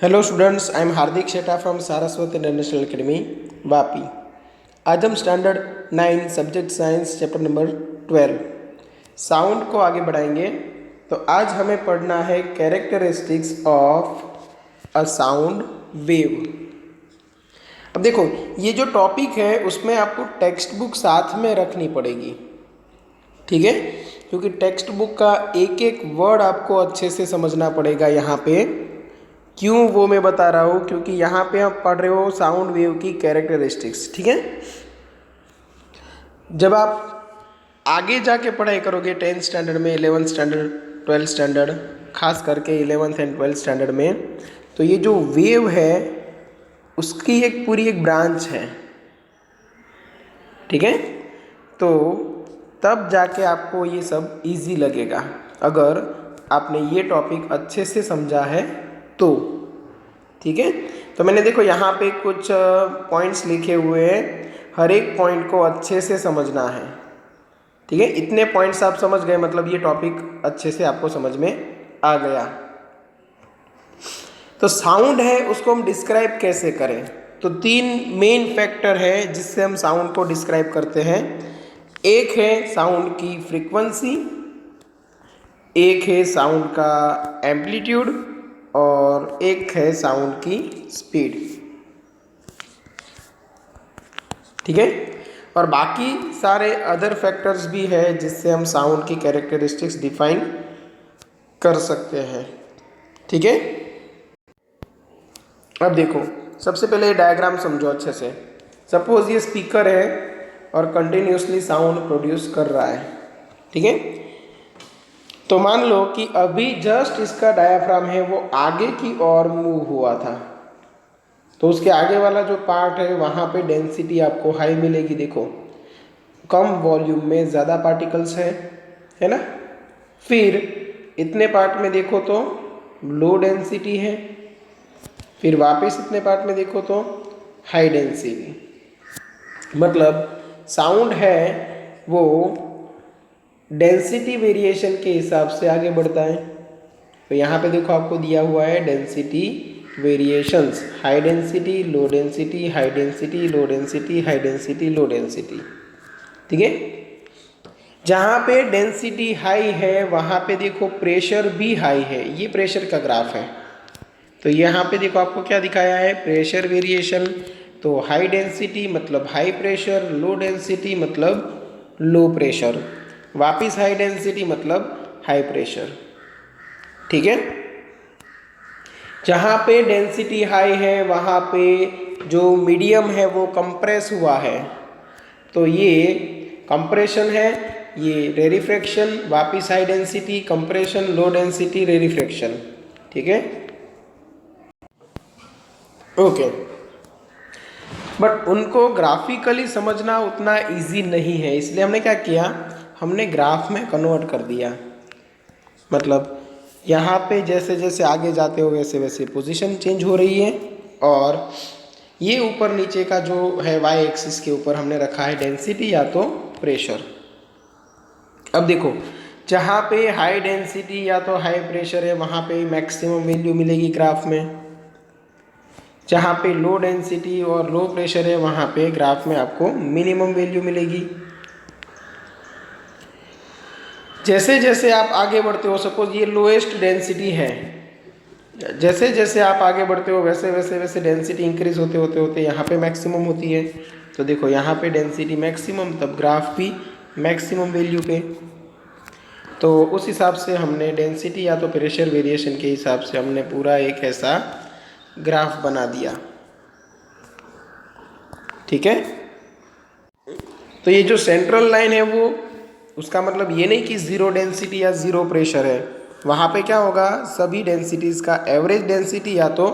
Hello students, I am Hardik Sheta from Saraswat international academy Vapi. आज हम standard 9 subject science chapter number 12 sound को आगे बढ़ाएंगे। तो आज हमें पढ़ना है characteristics of a sound wave. अब देखो, ये जो टॉपिक है उसमें आपको टेक्स्ट बुक साथ में रखनी पड़ेगी, ठीक है, क्योंकि टेक्स्ट बुक का एक एक वर्ड आपको अच्छे से समझना पड़ेगा। यहाँ पे क्यों वो मैं बता रहा हूँ, क्योंकि यहाँ पे आप पढ़ रहे हो साउंड वेव की कैरेक्टरिस्टिक्स, ठीक है। जब आप आगे जाके पढ़ाई करोगे 10th स्टैंडर्ड में, 11th स्टैंडर्ड, 12th स्टैंडर्ड, खास करके 11th एंड 12th स्टैंडर्ड में, तो ये जो वेव है उसकी एक पूरी एक ब्रांच है, ठीक है। तो तब जाके आपको ये सब इजी लगेगा अगर आपने ये टॉपिक अच्छे से समझा है तो, ठीक है। तो मैंने देखो यहाँ पे कुछ पॉइंट्स लिखे हुए हैं, हर एक पॉइंट को अच्छे से समझना है, ठीक है। इतने पॉइंट्स आप समझ गए मतलब ये टॉपिक अच्छे से आपको समझ में आ गया। तो साउंड है उसको हम डिस्क्राइब कैसे करें, तो 3 मेन फैक्टर है जिससे हम साउंड को डिस्क्राइब करते हैं। एक है साउंड की फ्रीक्वेंसी, एक है साउंड का एम्पलीट्यूड और एक है साउंड की स्पीड, ठीक है। और बाकी सारे अदर फैक्टर्स भी है जिससे हम साउंड की कैरेक्टरिस्टिक्स डिफाइन कर सकते हैं, ठीक है। अब देखो, सबसे पहले डायग्राम समझो अच्छे से। सपोज ये स्पीकर है और कंटिन्यूसली साउंड प्रोड्यूस कर रहा है, ठीक है। तो मान लो कि अभी जस्ट इसका डायाफ्राम है वो आगे की ओर मूव हुआ था, तो उसके आगे वाला जो पार्ट है वहाँ पे डेंसिटी आपको हाई मिलेगी। देखो, कम वॉल्यूम में ज़्यादा पार्टिकल्स है ना। फिर इतने पार्ट में देखो तो लो डेंसिटी है, फिर वापस इतने पार्ट में देखो तो हाई डेंसिटी। मतलब साउंड है वो डेंसिटी वेरिएशन के हिसाब से आगे बढ़ता है। तो यहाँ पे देखो आपको दिया हुआ है density variations, high density, low density, high density, low density, high density, low density, ठीक है। जहाँ पे डेंसिटी हाई है वहाँ पे देखो प्रेशर भी हाई है, ये प्रेशर का ग्राफ है। तो यहाँ पे देखो आपको क्या दिखाया है, प्रेशर वेरिएशन। तो हाई डेंसिटी मतलब हाई प्रेशर, लो डेंसिटी मतलब लो प्रेशर, वापिस हाई डेंसिटी मतलब हाई प्रेशर, ठीक है। जहाँ पे डेंसिटी हाई है वहाँ पे जो मीडियम है वो कंप्रेस हुआ है, तो ये कंप्रेशन है, ये रेरिफ्रैक्शन, वापिस high density, compression, low density, rarefaction, ठीक है, ओके। बट उनको ग्राफिकली समझना उतना इजी नहीं है, इसलिए हमने क्या किया, हमने ग्राफ में कन्वर्ट कर दिया। मतलब यहाँ पे जैसे जैसे आगे जाते हो वैसे वैसे पोजीशन चेंज हो रही है, और ये ऊपर नीचे का जो है वाई एक्सिस के ऊपर हमने रखा है डेंसिटी या तो प्रेशर। अब देखो, जहाँ पे हाई डेंसिटी या तो हाई प्रेशर है वहाँ पे मैक्सिमम वैल्यू मिलेगी ग्राफ में, जहाँ पे लो डेंसिटी और लो प्रेशर है वहाँ पे ग्राफ में आपको मिनिमम वैल्यू मिलेगी। जैसे जैसे आप आगे बढ़ते हो, सपोज ये लोएस्ट डेंसिटी है, जैसे जैसे आप आगे बढ़ते हो वैसे वैसे वैसे डेंसिटी इंक्रीज होते होते होते यहाँ पे मैक्सिमम होती है। तो देखो यहाँ पे डेंसिटी मैक्सिमम, तब ग्राफ भी मैक्सिमम वैल्यू पे। तो उस हिसाब से हमने डेंसिटी या तो प्रेशर वेरिएशन के हिसाब से हमने पूरा एक ऐसा ग्राफ बना दिया, ठीक है। तो ये जो सेंट्रल लाइन है वो, उसका मतलब ये नहीं कि ज़ीरो डेंसिटी या ज़ीरो प्रेशर है, वहाँ पे क्या होगा, सभी डेंसिटीज़ का एवरेज डेंसिटी या तो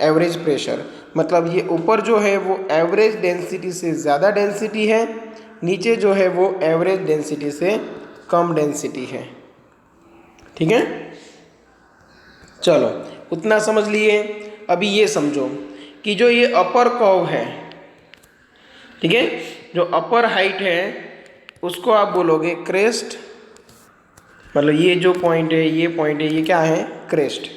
एवरेज प्रेशर। मतलब ये ऊपर जो है वो एवरेज डेंसिटी से ज़्यादा डेंसिटी है, नीचे जो है वो एवरेज डेंसिटी से कम डेंसिटी है, ठीक है। चलो उतना समझ लिए। अभी ये समझो कि जो ये अपर कर्व है, ठीक है, जो अपर हाइट है उसको आप बोलोगे क्रेस्ट। मतलब ये जो पॉइंट है, ये पॉइंट है, ये क्या है, क्रेस्ट।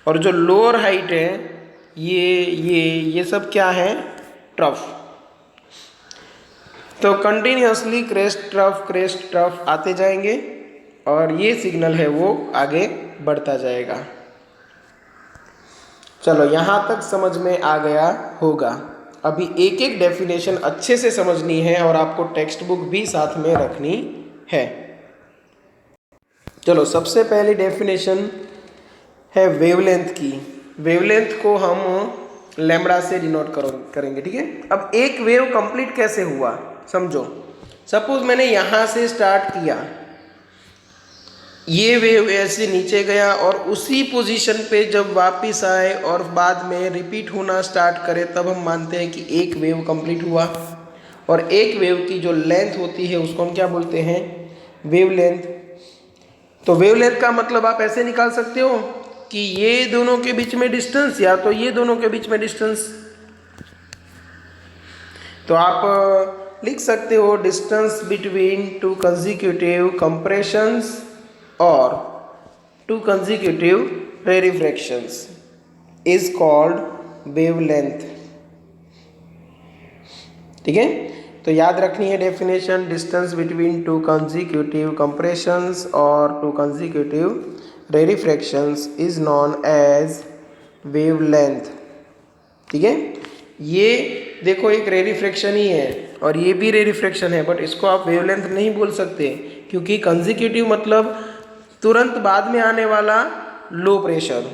और जो लोअर हाइट है ये सब क्या है, ट्रफ। तो कंटिन्यूसली क्रेस्ट ट्रफ आते जाएंगे और ये सिग्नल है वो आगे बढ़ता जाएगा। चलो यहाँ तक समझ में आ गया होगा। अभी एक एक डेफिनेशन अच्छे से समझनी है और आपको टेक्स्ट बुक भी साथ में रखनी है। चलो सबसे पहली डेफिनेशन है वेवलेंथ की। वेवलेंथ को हम लैम्बडा से डिनोट करेंगे, ठीक है। अब एक वेव कंप्लीट कैसे हुआ समझो। सपोज मैंने यहाँ से स्टार्ट किया, ये वेव ऐसे नीचे गया और उसी पोजीशन पे जब वापस आए और बाद में रिपीट होना स्टार्ट करे, तब हम मानते हैं कि एक वेव कंप्लीट हुआ। और एक वेव की जो लेंथ होती है उसको हम क्या बोलते हैं, वेवलेंथ। तो वेवलेंथ का मतलब आप ऐसे निकाल सकते हो कि ये दोनों के बीच में डिस्टेंस या तो ये दोनों के बीच में डिस्टेंस। तो आप लिख सकते हो distance between two consecutive compressions और two consecutive rarefactions is called wavelength, ठीक है। तो याद रखनी है definition, distance between two consecutive compressions और two consecutive rarefactions is known as wavelength, ठीक है। ये देखो एक रेरिफ्रैक्शन ही है और ये भी रेरिफ्रैक्शन है, बट इसको आप वेवलेंथ नहीं बोल सकते क्योंकि कंसेक्यूटिव मतलब तुरंत बाद में आने वाला लो प्रेशर।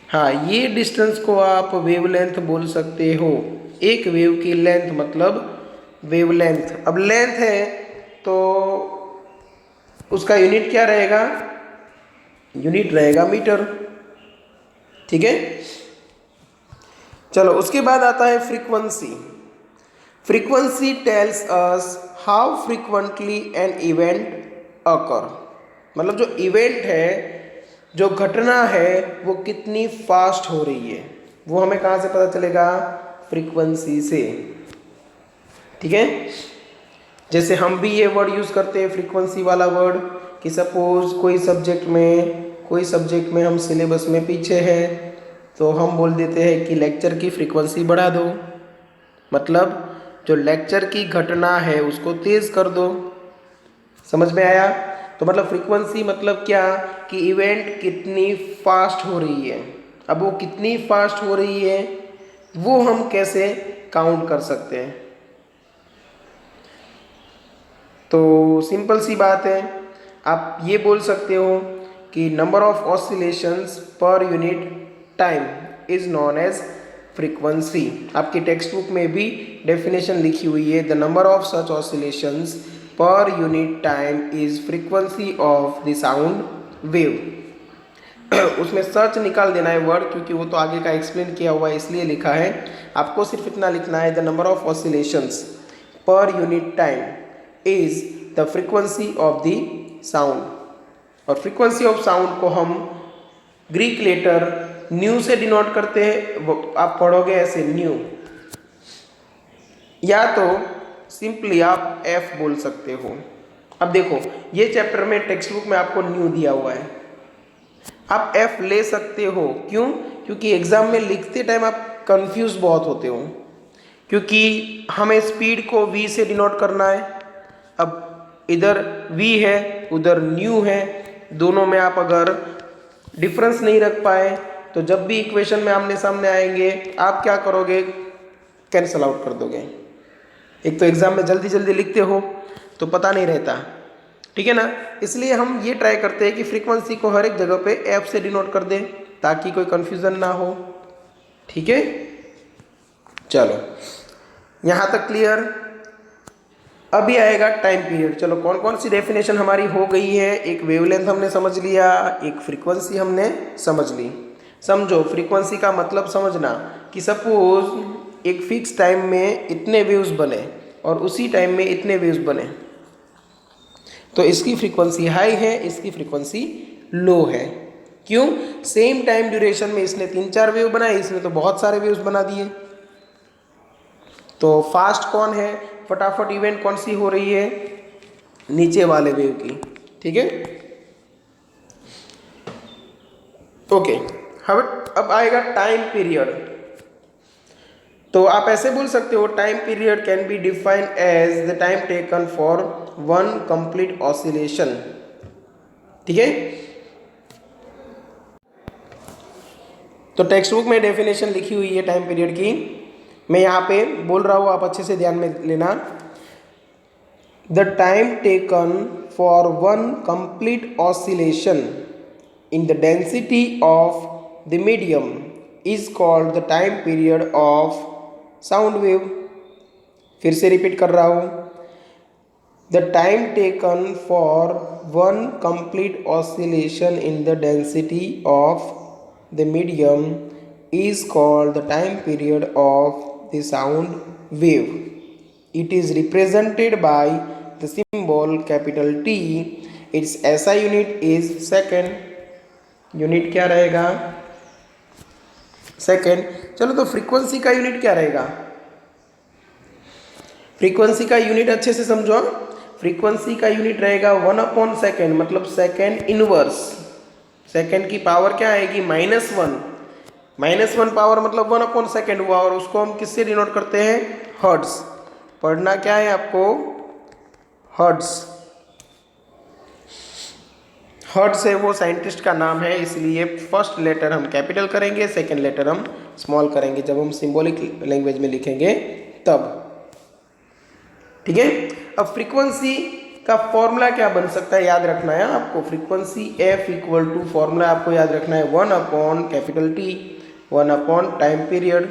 हाँ, ये डिस्टेंस को आप वेवलेंथ बोल सकते हो। एक वेव की लेंथ मतलब वेवलेंथ। अब लेंथ है तो उसका यूनिट क्या रहेगा, यूनिट रहेगा मीटर, ठीक है। चलो उसके बाद आता है frequency. Frequency tells us how frequently an event occur, मतलब जो इवेंट है, जो घटना है वो कितनी फास्ट हो रही है, वो हमें कहाँ से पता चलेगा, फ्रीक्वेंसी से, ठीक है। जैसे हम भी ये वर्ड यूज़ करते हैं फ्रीक्वेंसी वाला वर्ड कि सपोज कोई सब्जेक्ट में हम सिलेबस में पीछे हैं तो हम बोल देते हैं कि लेक्चर की फ्रीक्वेंसी बढ़ा दो, मतलब जो लेक्चर की घटना है उसको तेज़ कर दो। समझ में आया। तो मतलब फ्रीक्वेंसी मतलब क्या कि इवेंट कितनी फास्ट हो रही है। अब वो कितनी फास्ट हो रही है वो हम कैसे काउंट कर सकते हैं। तो सिंपल सी बात है, आप ये बोल सकते हो कि number of oscillations per unit time is known as frequency. आपकी टेक्स्ट बुक में भी डेफिनेशन लिखी हुई है, the number of such oscillations per unit time is frequency of the sound wave. उसमें सर्च निकाल देना है वर्ड, क्योंकि वो तो आगे का एक्सप्लेन किया हुआ है इसलिए लिखा है। आपको सिर्फ इतना लिखना है, the number of oscillations per unit time is the frequency of the sound. और फ्रीक्वेंसी ऑफ साउंड को हम ग्रीक लेटर न्यू से डिनोट करते हैं। वो आप पढ़ोगे ऐसे न्यू, या तो सिंपली आप एफ बोल सकते हो। अब देखो ये चैप्टर में टेक्स्ट बुक में आपको न्यू दिया हुआ है, आप एफ ले सकते हो। क्यों? क्योंकि एग्जाम में लिखते टाइम आप कंफ्यूज बहुत होते हो, क्योंकि हमें स्पीड को वी से डिनोट करना है। अब इधर वी है उधर न्यू है, दोनों में आप अगर डिफरेंस नहीं रख पाए तो जब भी इक्वेशन में आमने सामने आएंगे आप क्या करोगे, कैंसल आउट कर दोगे। एक तो एग्जाम में जल्दी जल्दी लिखते हो तो पता नहीं रहता, ठीक है ना। इसलिए हम ये ट्राई करते हैं कि फ्रीक्वेंसी को हर एक जगह पे एफ से डिनोट कर दें ताकि कोई कंफ्यूजन ना हो, ठीक है। चलो यहाँ तक क्लियर। अभी आएगा टाइम पीरियड। चलो कौन कौन सी डेफिनेशन हमारी हो गई है, एक वेवलेंथ हमने समझ लिया, एक फ्रीक्वेंसी हमने समझ ली। समझो फ्रीक्वेंसी का मतलब समझना कि सपोज एक फिक्स टाइम में इतने वेव्स बने और उसी टाइम में इतने वेव्स बने, तो इसकी फ्रीक्वेंसी हाई है, इसकी फ्रीक्वेंसी लो है। क्यों? सेम टाइम ड्यूरेशन में इसने 3-4 वेव बनाए, इसने तो बहुत सारे वेव्स बना दिए। तो फास्ट कौन है, फटाफट इवेंट कौन सी हो रही है, नीचे वाले वेव की, ठीक है। ओके, अब आएगा टाइम पीरियड। तो आप ऐसे बोल सकते हो time period can be defined as the time taken for one complete oscillation. ठीक है, तो टेक्स्ट बुक में डेफिनेशन लिखी हुई है टाइम पीरियड की, मैं यहाँ पे बोल रहा हूँ, आप अच्छे से ध्यान में लेना। The time taken for one complete oscillation in the density of the medium is called the time period of sound wave। फिर से रिपीट कर रहा हूँ, the time taken for one complete oscillation in the density of the medium is called the time period of the sound wave। It is represented by the symbol capital T। its SI unit is second। Unit क्या रहेगा? Second. चलो, तो frequency का unit क्या रहेगा? Frequency का unit अच्छे से समझो। फ्रीक्वेंसी का यूनिट रहेगा 1/सेकेंड, मतलब सेकेंड इनवर्स। सेकेंड की पावर क्या आएगी? -1। -1 पावर मतलब 1/सेकेंड हुआ, और उसको हम किससे डिनोट करते हैं? हर्ट्ज। पढ़ना क्या है आपको? हर्ट्ज। हर्ट्ज है वो साइंटिस्ट का नाम है, इसलिए फर्स्ट लेटर हम कैपिटल करेंगे, सेकंड लेटर हम स्मॉल करेंगे जब हम सिंबॉलिक लैंग्वेज में लिखेंगे तब। ठीक है, अब फ्रीक्वेंसी का फॉर्मूला क्या बन सकता है, याद रखना है आपको। Frequency F equal to, formula आपको याद रखना है 1/T, 1 टाइम पीरियड।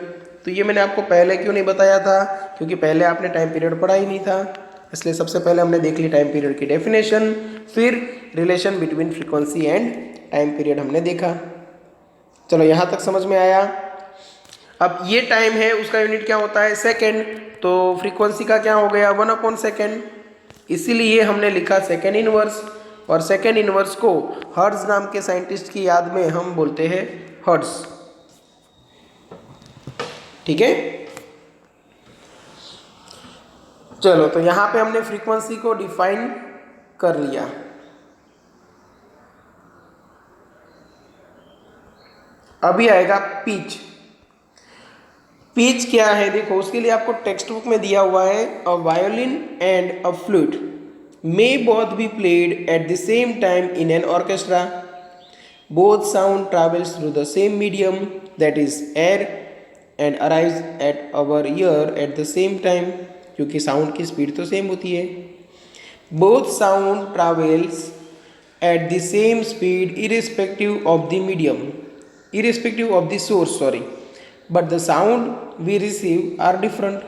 तो ये मैंने आपको पहले क्यों नहीं बताया था? क्योंकि पहले आपने टाइम पीरियड पढ़ा ही नहीं था, इसलिए सबसे पहले हमने देख ली टाइम पीरियड की डेफिनेशन, फिर relation between frequency and time period हमने देखा। चलो, यहाँ तक समझ में आया। अब ये टाइम है, उसका यूनिट क्या होता है? सेकेंड। तो फ्रीक्वेंसी का क्या हो गया? 1/सेकेंड। इसीलिए हमने लिखा सेकेंड इनवर्स, और सेकेंड इनवर्स को हर्ट्ज नाम के साइंटिस्ट की याद में हम बोलते हैं हर्ट्ज। ठीक है, चलो, तो यहाँ पे हमने फ्रीक्वेंसी को डिफाइन कर लिया। अभी आएगा पिच। पिच क्या है? देखो, उसके लिए आपको टेक्स्ट बुक में दिया हुआ है, a violin and a flute may both be played at the same time in an orchestra. Both sound travels through the same medium, that is air, and arrives at our ear at the same time, क्योंकि sound की speed तो same होती है। Both sound travels at the same speed irrespective of the medium, irrespective of the source, but the sound we receive are different.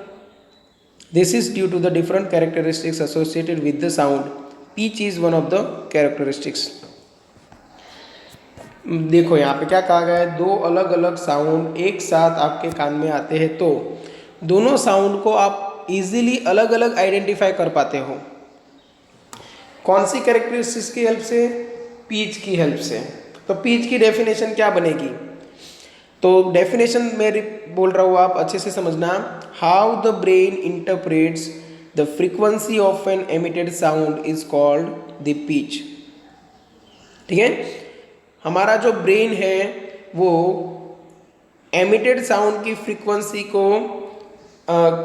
This is due to the different characteristics associated with the sound. Pitch is one of the characteristics। देखो, यहाँ पे क्या कहा गया है? दो अलग अलग साउंड एक साथ आपके कान में आते हैं, तो दोनों साउंड को आप इजीली अलग अलग आइडेंटिफाई कर पाते हो। कौन सी कैरेक्टरिस्टिक्स की हेल्प से? पिच की हेल्प से। तो पिच की डेफिनेशन क्या बनेगी? तो डेफिनेशन मैं बोल रहा हूँ, आप अच्छे से समझना। How the brain interprets the frequency of an emitted sound is called the pitch. ठीक है, हमारा जो ब्रेन है वो एमिटेड साउंड की फ्रीक्वेंसी को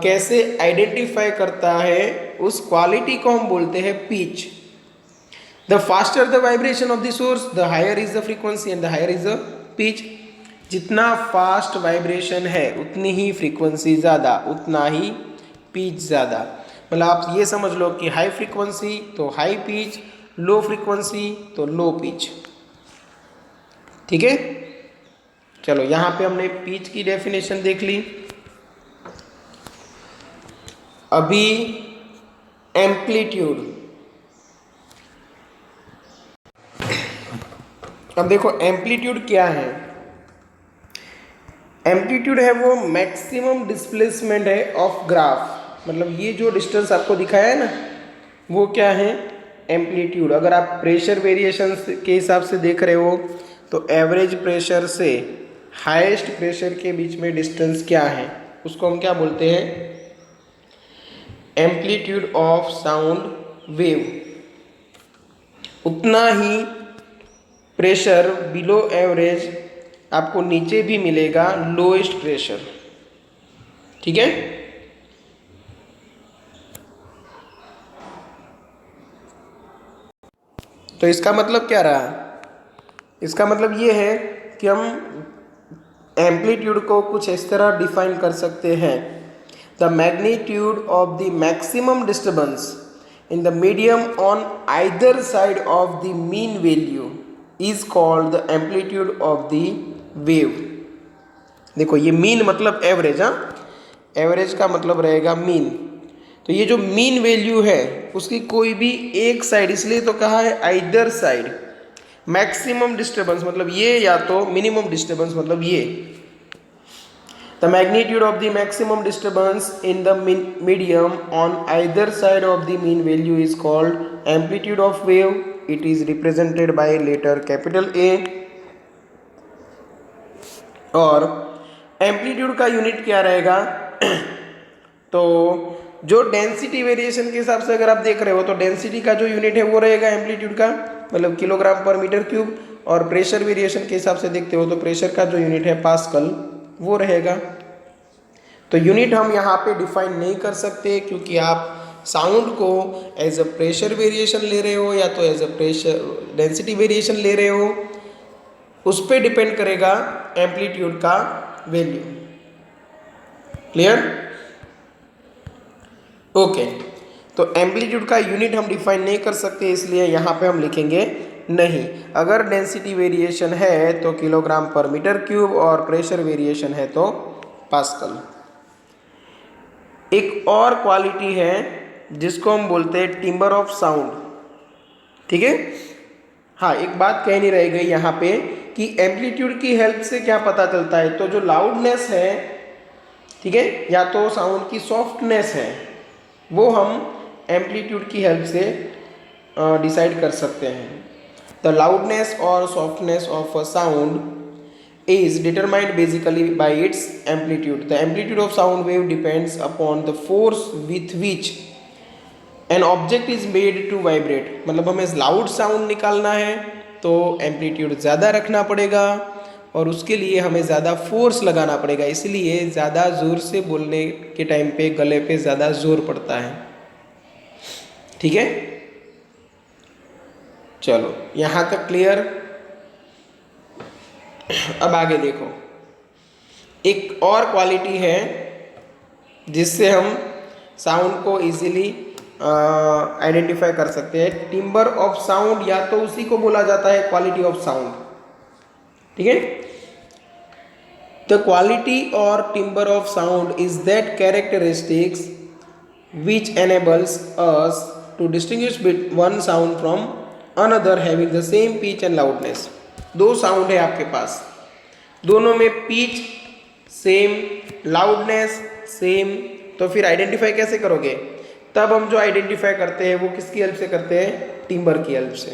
कैसे आइडेंटिफाई करता है, उस क्वालिटी को हम बोलते हैं pitch. The faster the vibration of the source, the higher is the frequency and the higher is the pitch। जितना फास्ट वाइब्रेशन है उतनी ही फ्रीक्वेंसी ज़्यादा, उतना ही पिच ज़्यादा। मतलब आप ये समझ लो कि हाई फ्रीक्वेंसी तो हाई पिच, लो फ्रीक्वेंसी तो लो पिच। ठीक है, चलो, यहाँ पे हमने पिच की डेफिनेशन देख ली। अभी एम्पलीट्यूड। अब देखो, एम्पलीट्यूड क्या है? एम्पलीट्यूड है वो मैक्सिमम डिस्प्लेसमेंट है ऑफ ग्राफ। मतलब ये जो डिस्टेंस आपको दिखाया है ना, वो क्या है? एम्पलीट्यूड। अगर आप प्रेशर वेरिएशन के हिसाब से देख रहे हो, तो एवरेज प्रेशर से हाईएस्ट प्रेशर के बीच में डिस्टेंस क्या है, उसको हम क्या बोलते हैं? Amplitude of sound wave. उतना ही प्रेशर बिलो एवरेज आपको नीचे भी मिलेगा लोएस्ट प्रेशर। ठीक है, तो इसका मतलब क्या रहा? इसका मतलब ये है कि हम एम्पलीट्यूड को कुछ इस तरह डिफाइन कर सकते हैं, the magnitude of the maximum disturbance in the medium on either side of the mean value is called the amplitude of the wave. देखो ये मीन मतलब एवरेज, हाँ, एवरेज का मतलब रहेगा मीन। तो ये जो मीन वैल्यू है उसकी कोई भी एक साइड, इसलिए तो कहा है आइदर साइड, मैक्सिमम डिस्टर्बेंस मतलब ये, या तो मिनिमम डिस्टर्बेंस मतलब ये। The magnitude of the maximum disturbance in the medium on either side of the mean value is called amplitude of wave. It is represented by letter capital A. और amplitude का unit क्या रहेगा? तो जो density variation के हिसाब से अगर आप देख रहे हो तो डेंसिटी का जो यूनिट है वो रहेगा एम्पलीट्यूड का, मतलब किलोग्राम पर मीटर क्यूब। और प्रेशर वेरिएशन के हिसाब से देखते हो तो प्रेशर का जो यूनिट है पास्कल वो रहेगा। तो यूनिट हम यहाँ पे डिफाइन नहीं कर सकते क्योंकि आप साउंड को एज अ प्रेशर वेरिएशन ले रहे हो या तो as a pressure density variation ले रहे हो, उस पर डिपेंड करेगा एम्पलीट्यूड का वैल्यू। क्लियर? ओके, तो एम्पलीट्यूड का यूनिट हम डिफाइन नहीं कर सकते, इसलिए यहाँ पे हम लिखेंगे नहीं। अगर डेंसिटी वेरिएशन है तो किलोग्राम पर मीटर क्यूब और प्रेशर वेरिएशन है तो पास्कल। एक और क्वालिटी है जिसको हम बोलते हैं टिम्बर ऑफ साउंड। ठीक है, हाँ, एक बात कह नहीं रह गई यहाँ पे कि एम्पलीट्यूड की हेल्प से क्या पता चलता है। तो जो लाउडनेस है, ठीक है, या तो साउंड की सॉफ्टनेस है, वो हम एम्पलीट्यूड की हेल्प से डिसाइड कर सकते हैं। द लाउडनेस और softness of a sound is determined basically by its amplitude. The amplitude of sound wave depends upon the force with which an object is made to vibrate. मतलब हमें loud sound निकालना है तो amplitude ज़्यादा रखना पड़ेगा और उसके लिए हमें ज़्यादा फोर्स लगाना पड़ेगा, इसलिए ज़्यादा ज़ोर से बोलने के टाइम पे गले पे ज़्यादा ज़ोर पड़ता है। ठीक है, चलो यहाँ तक क्लियर। अब आगे देखो, एक और क्वालिटी है जिससे हम साउंड को इजीली आइडेंटिफाई कर सकते हैं। टिम्बर ऑफ साउंड, या तो उसी को बोला जाता है क्वालिटी ऑफ साउंड। ठीक है, द क्वालिटी और timbre of sound is that characteristics which enables us to distinguish one sound from another having the same pitch and loudness. दो साउंड है आपके पास, दोनों में पिच सेम, लाउडनेस सेम, तो फिर आइडेंटिफाई कैसे करोगे? तब हम जो आइडेंटिफाई करते हैं वो किसकी हेल्प से करते हैं? टिम्बर की हेल्प से।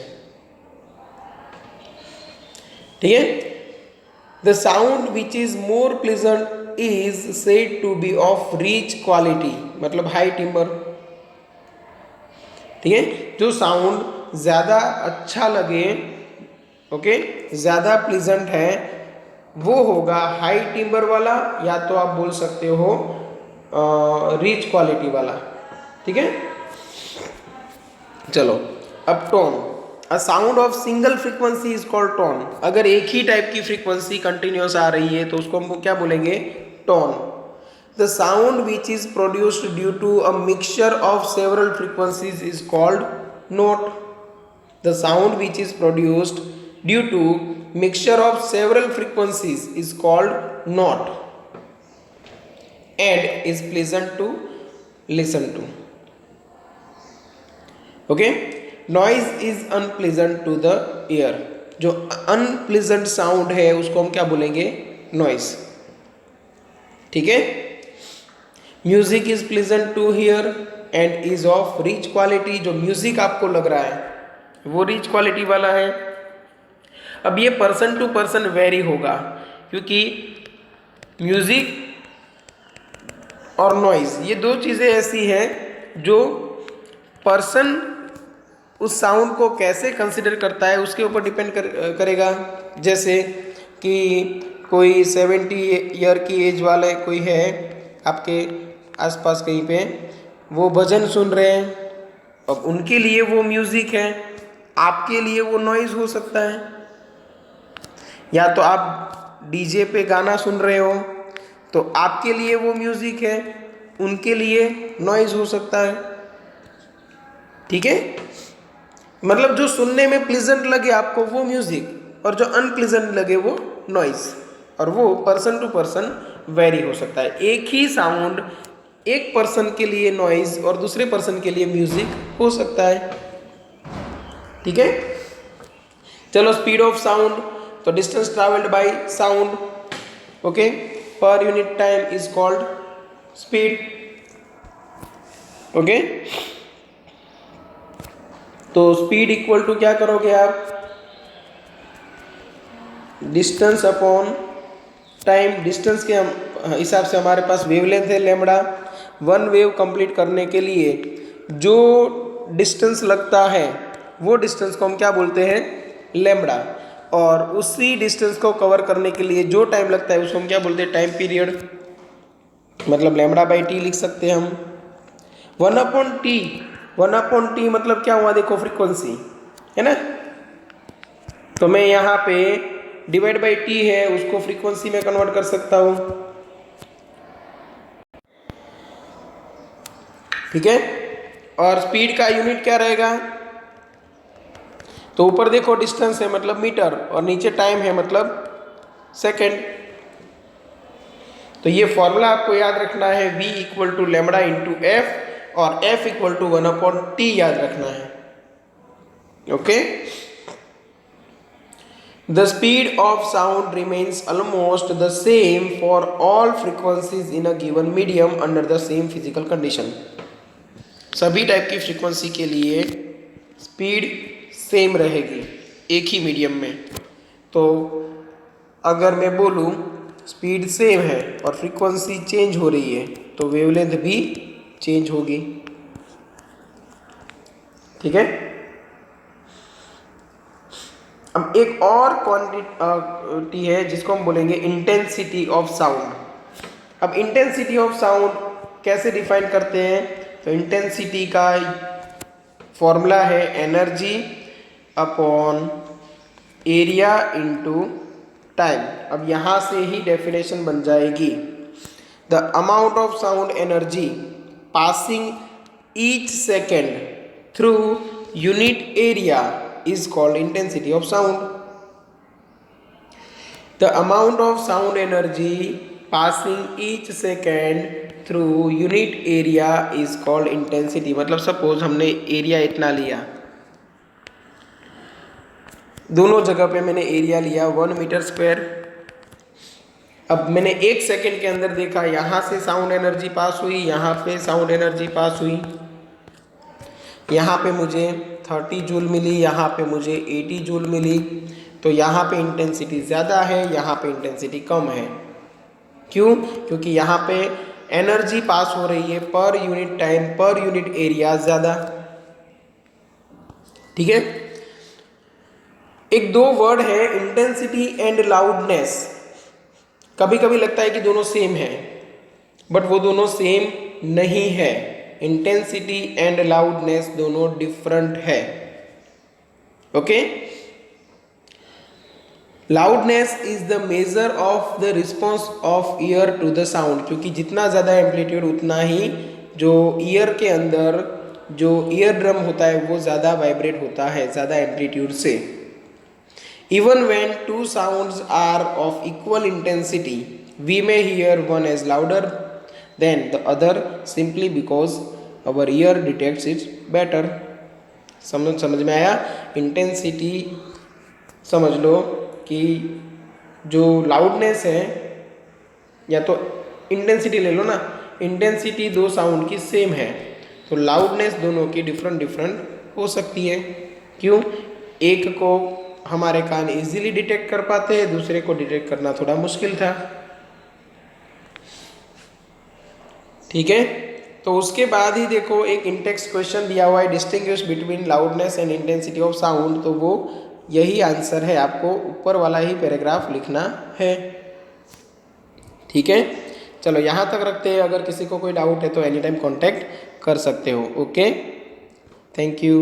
ठीक है, the sound which is more pleasant is said to be of rich quality, मतलब हाई टिम्बर। ठीक है, जो साउंड ज्यादा अच्छा लगे, ओके, ज्यादा प्लीजेंट है, वो होगा हाई टिम्बर वाला, या तो आप बोल सकते हो रिच क्वालिटी वाला। ठीक है, चलो अब tone. A sound of single frequency is called tone. अगर एक ही टाइप की फ्रीक्वेंसी कंटिन्यूस आ रही है तो उसको हम क्या बोलेंगे? Tone. The sound which is produced due to a mixture of several frequencies is called note. The sound which is produced due to mixture of several frequencies is called note and is pleasant to listen to. Okay, noise is unpleasant to the ear. जो unpleasant sound है उसको हम क्या बोलेंगे? noise. ठीक है, music is pleasant to hear and is of rich quality. जो music आपको लग रहा है वो रिच क्वालिटी वाला है। अब ये पर्सन टू पर्सन वेरी होगा, क्योंकि म्यूजिक और नॉइज़ ये दो चीज़ें ऐसी हैं जो पर्सन उस साउंड को कैसे कंसिडर करता है उसके ऊपर डिपेंड करेगा। जैसे कि कोई 70 ईयर की एज वाले कोई है आपके आसपास कहीं पे, वो भजन सुन रहे हैं, अब उनके लिए वो म्यूजिक है, आपके लिए वो नॉइज हो सकता है। या तो आप डीजे पे गाना सुन रहे हो तो आपके लिए वो म्यूजिक है, उनके लिए नॉइज हो सकता है। ठीक है, मतलब जो सुनने में प्लीजेंट लगे आपको वो म्यूजिक, और जो अनप्लीजेंट लगे वो नॉइज, और वो पर्सन टू पर्सन वेरी हो सकता है। एक ही साउंड एक पर्सन के लिए नॉइज और दूसरे पर्सन के लिए म्यूजिक हो सकता है। ठीक है, चलो स्पीड ऑफ साउंड, तो distance travelled by sound, okay, पर unit time is called speed. Okay, तो स्पीड इक्वल टू क्या करोगे आप, डिस्टेंस अपॉन टाइम। डिस्टेंस के हिसाब से हमारे पास वेवलेंथ है लैम्बडा। वन वेव कंप्लीट करने के लिए जो डिस्टेंस लगता है वो डिस्टेंस को हम क्या बोलते हैं, लैम्बडा, और उसी डिस्टेंस को कवर करने के लिए जो टाइम लगता है उसको हम क्या बोलते हैं, टाइम पीरियड, मतलब लैम्बडा बाई टी लिख सकते हैं हम। 1/t, 1/t मतलब क्या हुआ, देखो फ्रीक्वेंसी है ना, तो मैं यहाँ पे डिवाइड बाई टी है उसको फ्रीक्वेंसी में कन्वर्ट कर सकता हूँ। ठीक है, और स्पीड का यूनिट क्या रहेगा, तो ऊपर देखो डिस्टेंस है मतलब मीटर, और नीचे टाइम है मतलब सेकेंड। तो ये फॉर्मूला आपको याद रखना है, v equal to lambda into f, और f इक्वल टू 1/t याद रखना है। Okay, the speed of sound remains almost the same for all frequencies in a given medium under the same physical condition. सभी type की frequency के लिए speed same रहेगी एक ही मीडियम में। तो अगर मैं बोलूँ स्पीड सेम है और फ्रीक्वेंसी चेंज हो रही है तो वेवलेंथ भी चेंज होगी। ठीक है, अब एक और क्वांटिटी है जिसको हम बोलेंगे इंटेंसिटी ऑफ साउंड। अब इंटेंसिटी ऑफ साउंड कैसे डिफाइन करते हैं, तो इंटेंसिटी का फॉर्मूला है energy upon area into time. अब यहाँ से ही डेफिनेशन बन जाएगी, the amount of sound energy passing each second through unit area is called intensity of sound. The amount of sound energy passing each second through unit area is called intensity। मतलब suppose हमने area इतना लिया, दोनों जगह पे मैंने area लिया 1 metre square. अब मैंने एक सेकेंड के अंदर देखा यहाँ से साउंड एनर्जी पास हुई, यहाँ पे साउंड एनर्जी पास हुई, यहाँ पे मुझे 30 जूल मिली, यहाँ पे मुझे 80 जूल मिली। तो यहाँ पे इंटेंसिटी ज़्यादा है, यहाँ पे इंटेंसिटी कम है। क्यों? क्योंकि यहाँ पे एनर्जी पास हो रही है पर unit time per unit area ज़्यादा। ठीक है, एक दो वर्ड है इंटेंसिटी एंड लाउडनेस। कभी कभी लगता है कि दोनों सेम है, बट वो दोनों सेम नहीं है। इंटेंसिटी एंड लाउडनेस दोनों डिफरेंट है। Okay, loudness is the measure of the response of ear to the sound, क्योंकि जितना ज़्यादा एम्पलीट्यूड उतना ही जो ईयर के अंदर जो ईयर ड्रम होता है वो ज़्यादा वाइब्रेट होता है ज़्यादा एम्पलीट्यूड से। Even when two sounds are of equal intensity we may hear one as louder than the other simply because our ear detects it better. समझ में आया? इंटेंसिटी समझ लो कि जो लाउडनेस है, या तो इंटेंसिटी ले लो ना, इंटेंसिटी दो साउंड की सेम है तो लाउडनेस दोनों की डिफरेंट हो सकती है। क्यों? एक को हमारे कान इजीली डिटेक्ट कर पाते हैं, दूसरे को डिटेक्ट करना थोड़ा मुश्किल था। ठीक है, तो उसके बाद ही देखो एक इंटेक्स्ट क्वेश्चन दिया हुआ है, distinguish between loudness and intensity of sound. तो वो यही आंसर है, आपको ऊपर वाला ही पैराग्राफ लिखना है। ठीक है, चलो यहाँ तक रखते हैं। अगर किसी को कोई डाउट है तो एनी टाइम कॉन्टैक्ट कर सकते हो। Okay, thank you.